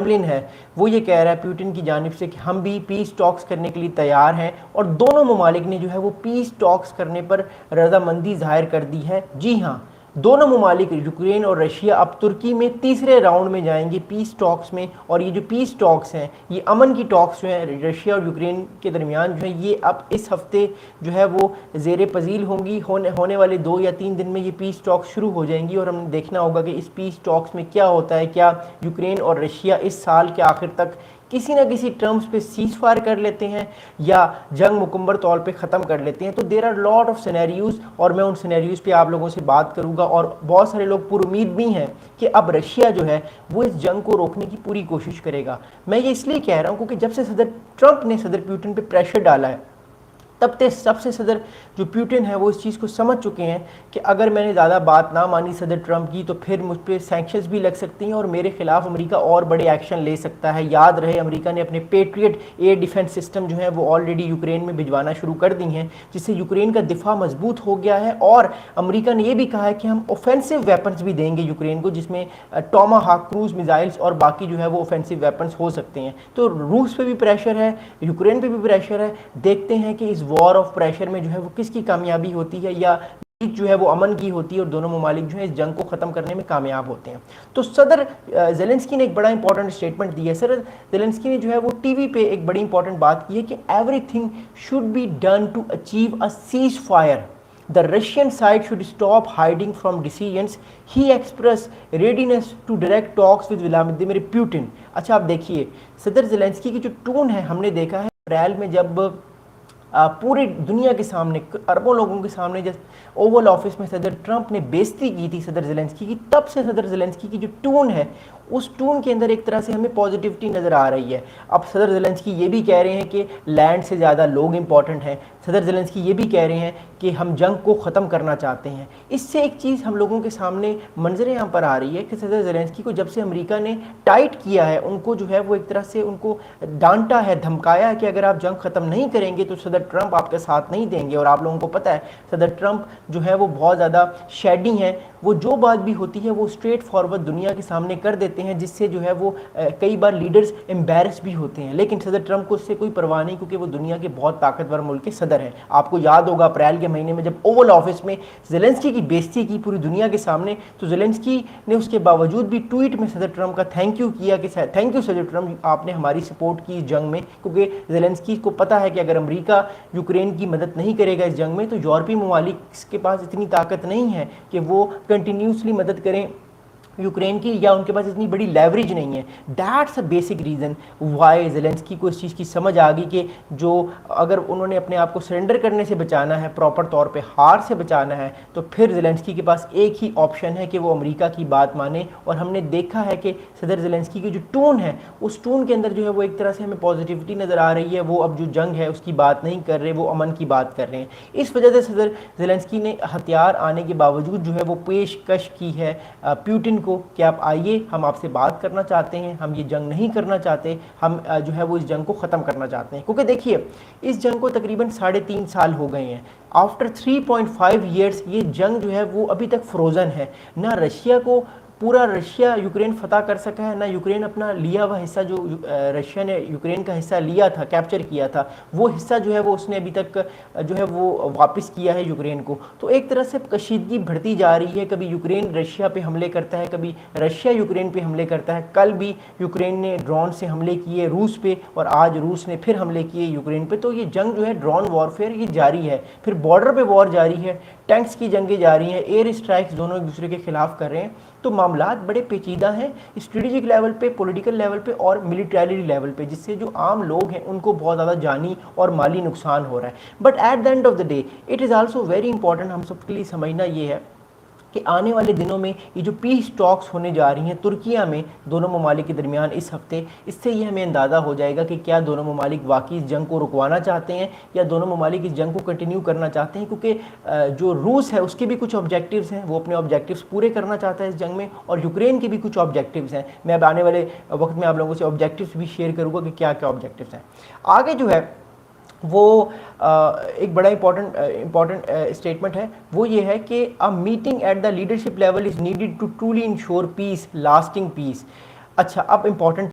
Kremlin है वो ये कह रहा है प्यूटिन की जानिब से कि हम भी पीस टॉक्स करने के लिए तैयार हैं, और दोनों ममालिक ने जो है वो पीस टॉक्स करने पर रजामंदी जाहिर कर दी है। जी हाँ, दोनों ममालिक यूक्रेन और रशिया अब तुर्की में तीसरे राउंड में जाएंगे पीस टॉक्स में। और ये जो पीस टॉक्स हैं, ये अमन की टॉक्स जो हैं रशिया और यूक्रेन के दरमियान जो है, ये अब इस हफ्ते जो है वो ज़ेर पजील होंगी। होने वाले 2 या 3 दिन में ये पीस टॉक्स शुरू हो जाएंगी, और हमने देखना होगा कि इस पीस टॉक्स में क्या होता है। क्या यूक्रेन और रशिया इस साल के आखिर तक किसी ना किसी टर्म्स पे सीज फायर कर लेते हैं, या जंग मुकम्मल तौर पे ख़त्म कर लेते हैं। तो there are lot of scenarios, और मैं उन सिनेरियोज़ पे आप लोगों से बात करूंगा। और बहुत सारे लोग पुरुमीद भी हैं कि अब रशिया जो है वो इस जंग को रोकने की पूरी कोशिश करेगा। मैं ये इसलिए कह रहा हूँ क्योंकि जब से सदर ट्रंप ने सदर पुतिन पे प्रेशर डाला है, तब से सदर जो पुतिन है वो इस चीज़ को समझ चुके हैं कि अगर मैंने ज़्यादा बात ना मानी सदर ट्रंप की, तो फिर मुझ पर सैंक्शंस भी लग सकती हैं और मेरे खिलाफ अमेरिका और बड़े एक्शन ले सकता है। याद रहे, अमेरिका ने अपने पेट्रियट एयर डिफेंस सिस्टम जो है वो ऑलरेडी यूक्रेन में भिजवाना शुरू कर दी हैं, जिससे यूक्रेन का दिफा मजबूत हो गया है। और अमेरिका ने यह भी कहा है कि हम ऑफेंसिव वेपन्स भी देंगे यूक्रेन को, जिसमें टॉमाहाक क्रूज मिसाइल्स और बाकी जो है वो ऑफेंसिव वेपन्स हो सकते हैं। तो रूस पे भी प्रेशर है, यूक्रेन पे भी प्रेशर है। देखते हैं कि इस वॉर ऑफ प्रेशर में जो है वो किसकी कामयाबी होती है, या जो है वो अमन की होती है, और दोनों ममालिक जो है इस जंग को ख़त्म करने में कामयाब होते हैं। तो सदर ज़ेलेंस्की ने एक बड़ा इंपॉर्टेंट स्टेटमेंट दिया है। सर ज़ेलेंस्की ने जो है वो टीवी पे एक बड़ी इंपॉर्टेंट बात की है कि everything should be done to achieve a ceasefire. The Russian side should stop hiding from decisions. He expressed readiness to direct talks with Vladimir Putin. अच्छा, आप देखिए सदर ज़ेलेंस्की की जो टोन है, हमने देखा है अप्रैल में जब पूरी दुनिया के सामने, अरबों लोगों के सामने, जब ओवल ऑफिस में सदर ट्रंप ने बेइज्जती की थी सदर ज़ेलेंस्की की, तब से सदर ज़ेलेंस्की की जो टोन है, उस टोन के अंदर एक तरह से हमें पॉजिटिविटी नज़र आ रही है। अब सदर ज़ेलेंस्की ये भी कह रहे हैं कि लैंड से ज़्यादा लोग इंपॉर्टेंट हैं। सदर ज़ेलेंस्की ये भी कह रहे हैं कि हम जंग को ख़त्म करना चाहते हैं। इससे एक चीज़ हम लोगों के सामने मंजर यहाँ पर आ रही है कि सदर ज़ेलेंस्की को जब से अमेरिका ने टाइट किया है, उनको जो है वो एक तरह से उनको डांटा है, धमकाया है कि अगर आप जंग ख़त्म नहीं करेंगे तो सदर ट्रंप आपका साथ नहीं देंगे। और आप लोगों को पता है सदर ट्रंप जो है वो बहुत ज़्यादा शेडी हैं, वो जो बात भी होती है वो स्ट्रेट फॉरवर्ड दुनिया के सामने कर देते हैं, जिससे जो है वो कई बार लीडर्स एम्बैरस भी होते हैं। लेकिन सदर ट्रंप को उससे कोई परवाह नहीं, क्योंकि वो दुनिया के बहुत ताकतवर मुल्क के सदर हैं। आपको याद होगा अप्रैल के महीने में जब ओवल ऑफिस में ज़ेलेंस्की की बेइज्जती की पूरी दुनिया के सामने, तो ज़ेलेंस्की ने उसके बावजूद भी ट्वीट में सदर ट्रंप का थैंक यू किया कि थैंक यू सदर ट्रंप, आपने हमारी सपोर्ट की इस जंग में। क्योंकि ज़ेलेंस्की को पता है कि अगर अमेरिका यूक्रेन की मदद नहीं करेगा इस जंग में, तो यूरोपीय ममालिक के पास इतनी ताकत नहीं है कि वो कंटिन्यूसली मदद करें यूक्रेन की, या उनके पास इतनी बड़ी लेवरेज नहीं है। That's a basic reason why Zelensky को इस चीज़ की समझ आ गई कि जो अगर उन्होंने अपने आप को सरेंडर करने से बचाना है, प्रॉपर तौर पे हार से बचाना है, तो फिर ज़ेलेंस्की के पास एक ही ऑप्शन है कि वो अमेरिका की बात माने। और हमने देखा है कि सदर ज़ेलेंस्की की जो टोन है, उस टोन के अंदर जो है वो एक तरह से हमें पॉजिटिविटी नज़र आ रही है। वो अब जो जंग है उसकी बात नहीं कर रहे, वो अमन की बात कर रहे हैं। इस वजह से सदर ज़ेलेंस्की ने हथियार आने के बावजूद जो है वो पेशकश की है पुतिन को कि आप आइए, हम आपसे बात करना चाहते हैं, हम ये जंग नहीं करना चाहते, हम जो है वो इस जंग को ख़त्म करना चाहते हैं। क्योंकि देखिए इस जंग को तकरीबन 3.5 साल हो गए हैं। आफ्टर 3.5 ईयर्स ये जंग जो है वो अभी तक फ्रोज़न है। ना रशिया को पूरा रशिया यूक्रेन फतह कर सका है, ना यूक्रेन अपना लिया हुआ हिस्सा, जो रशिया ने यूक्रेन का हिस्सा लिया था, कैप्चर किया था, वो हिस्सा जो है वो उसने अभी तक जो है वो वापस किया है यूक्रेन को। तो एक तरह से कशीदगी बढ़ती जा रही है। कभी यूक्रेन रशिया पे हमले करता है, कभी रशिया यूक्रेन पे हमले करता है। कल भी यूक्रेन ने ड्रोन से हमले किए रूस पे, और आज रूस ने फिर हमले किए यूक्रेन पे। तो ये जंग जो है ड्रोन वॉरफेयर ये जारी है। फिर बॉर्डर पे वॉर जारी है, टैंक्स की जंगें जारी हैं, एयर स्ट्राइक्स दोनों एक दूसरे के खिलाफ कर रहे हैं। तो मामलात बड़े पेचीदा हैं स्ट्रेटेजिक लेवल पे, पॉलिटिकल लेवल पे और मिलिट्री लेवल पे, जिससे जो आम लोग हैं उनको बहुत ज़्यादा जानी और माली नुकसान हो रहा है। But at the end of the day it is also very important हम सबके लिए समझना ये है कि आने वाले दिनों में ये जो पीस टॉक्स होने जा रही हैं तुर्किया में दोनों ममालिक के दरमियान इस हफ्ते, इससे ये हमें अंदाज़ा हो जाएगा कि क्या दोनों ममालिक वाकई इस जंग को रुकवाना चाहते हैं या दोनों ममालिक इस जंग को कंटिन्यू करना चाहते हैं। क्योंकि जो रूस है उसके भी कुछ ऑब्जेक्टिव्स हैं, वो अपने ऑब्जेक्टिव्स पूरे करना चाहता है इस जंग में, और यूक्रेन के भी कुछ ऑब्जेक्टिव्स हैं। मैं अब आने वाले वक्त में आप लोगों से ऑब्जेक्टिव्स भी शेयर करूँगा कि क्या क्या ऑब्जेक्टिव्स हैं। आगे जो है वो एक बड़ा इंपॉर्टेंट स्टेटमेंट है, वो ये है कि a meeting at the leadership level is needed to truly ensure peace, lasting peace. अच्छा, अब इंपॉर्टेंट